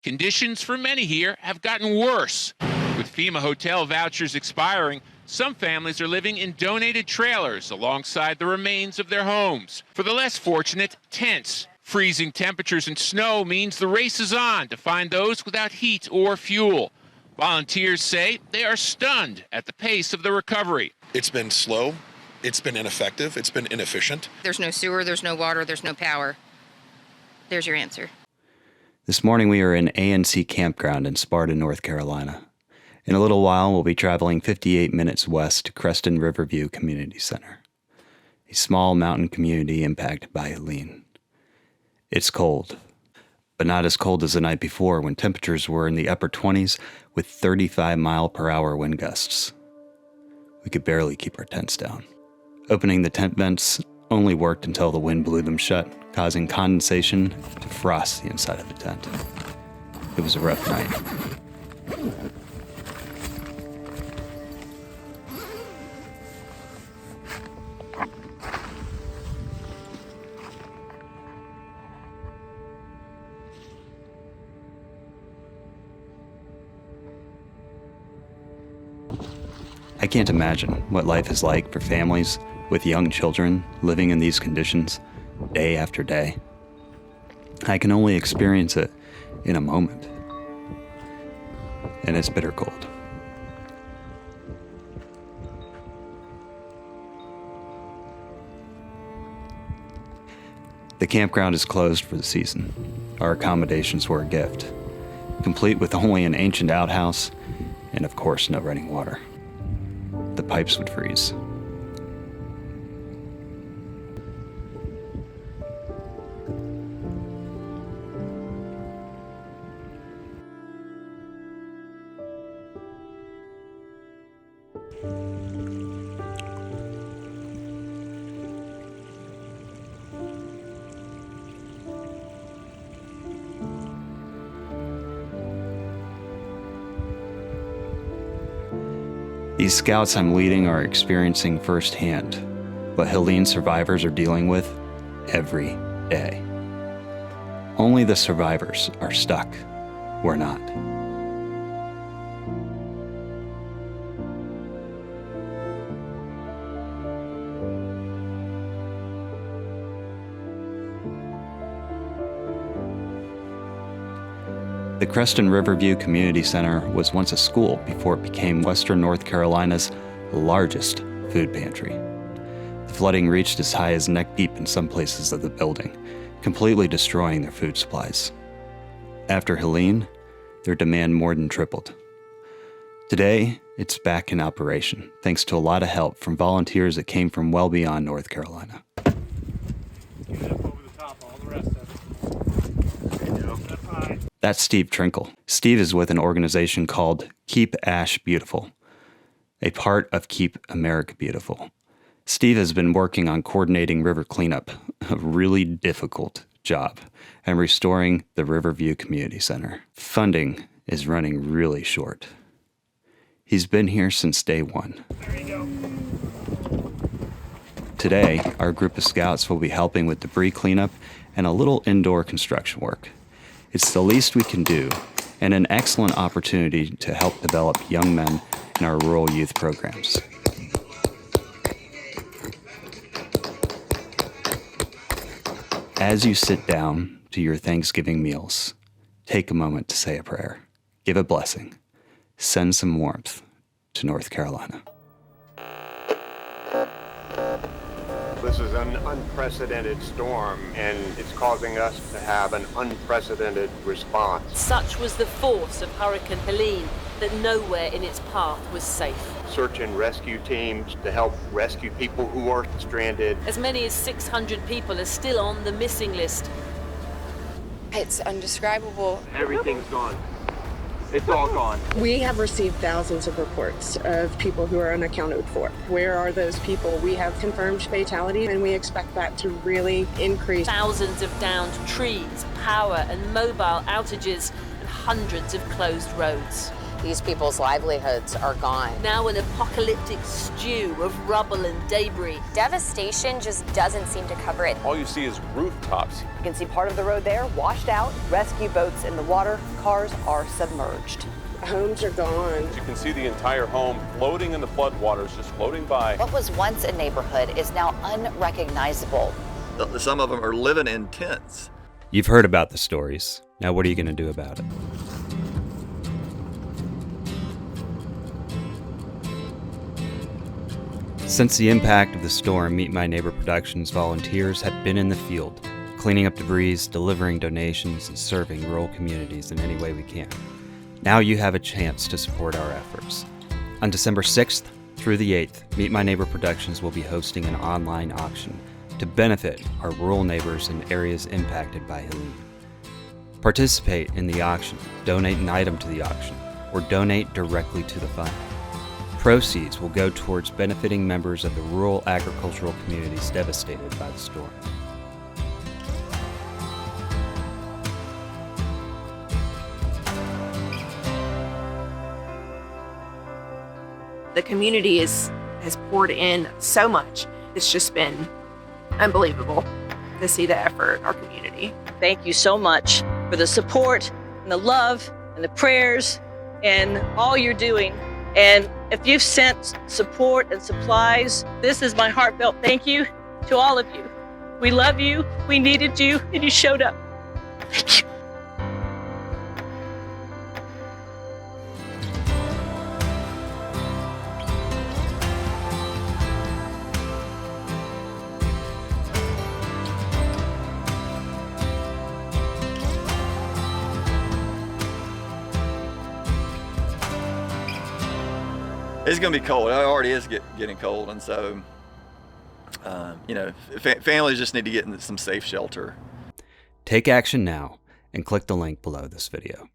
Conditions for many here have gotten worse. With FEMA hotel vouchers expiring, some families are living in donated trailers alongside the remains of their homes. For the less fortunate, tents. Freezing temperatures and snow means the race is on to find those without heat or fuel. Volunteers say they are stunned at the pace of the recovery. It's been slow, it's been ineffective, it's been inefficient. There's no sewer, there's no water, there's no power. There's your answer. This morning we are in ANC Campground in Sparta, North Carolina. In a little while, we'll be traveling 58 minutes west to Creston Riverview Community Center, a small mountain community impacted by Helene. It's cold, but not as cold as the night before when temperatures were in the upper 20s with 35-mile-per-hour wind gusts. We could barely keep our tents down. Opening the tent vents only worked until the wind blew them shut, causing condensation to frost the inside of the tent. It was a rough night. I can't imagine what life is like for families with young children living in these conditions day after day. I can only experience it in a moment, and it's bitter cold. The campground is closed for the season. Our accommodations were a gift, complete with only an ancient outhouse and, of course, no running water. The pipes would freeze. These scouts I'm leading are experiencing firsthand what Helene survivors are dealing with every day. Only the survivors are stuck. We're not. The Creston Riverview Community Center was once a school before it became Western North Carolina's largest food pantry. The flooding reached as high as neck deep in some places of the building, completely destroying their food supplies. After Helene, their demand more than tripled. Today, it's back in operation, thanks to a lot of help from volunteers that came from well beyond North Carolina. Get it up over the top, all the rest of it. There you go. That's fine. That's Steve Trinkle. Steve is with an organization called Keep Ash Beautiful, a part of Keep America Beautiful. Steve has been working on coordinating river cleanup, a really difficult job, and restoring the Riverview Community Center. Funding is running really short. He's been here since day one. There you go. Today, our group of scouts will be helping with debris cleanup and a little indoor construction work. It's the least we can do, and an excellent opportunity to help develop young men in our rural youth programs. As you sit down to your Thanksgiving meals, take a moment to say a prayer, give a blessing, send some warmth to North Carolina. This is an unprecedented storm, and it's causing us to have an unprecedented response. Such was the force of Hurricane Helene that nowhere in its path was safe. Search and rescue teams to help rescue people who are stranded. As many as 600 people are still on the missing list. It's indescribable. Everything's gone. It's all gone. We have received thousands of reports of people who are unaccounted for. Where are those people? We have confirmed fatality, and we expect that to really increase. Thousands of downed trees, power and mobile outages, and hundreds of closed roads. These people's livelihoods are gone. Now an apocalyptic stew of rubble and debris. Devastation just doesn't seem to cover it. All you see is rooftops. You can see part of the road there washed out, rescue boats in the water, cars are submerged. Homes are gone. You can see the entire home floating in the floodwaters, just floating by. What was once a neighborhood is now unrecognizable. Some of them are living in tents. You've heard about the stories. Now what are you going to do about it? Since the impact of the storm, Meet My Neighbor Productions volunteers have been in the field, cleaning up debris, delivering donations, and serving rural communities in any way we can. Now you have a chance to support our efforts. On December 6th through the 8th, Meet My Neighbor Productions will be hosting an online auction to benefit our rural neighbors in areas impacted by Helene. Participate in the auction, donate an item to the auction, or donate directly to the fund. Proceeds will go towards benefiting members of the rural agricultural communities devastated by the storm. The community has poured in so much. It's just been unbelievable to see the effort in our community. Thank you so much for the support and the love and the prayers and all you're doing. And if you've sent support and supplies, this is my heartfelt thank you to all of you. We love you, we needed you, and you showed up. Thank you. It's going to be cold. It already is getting cold, and so, families just need to get into some safe shelter. Take action now and click the link below this video.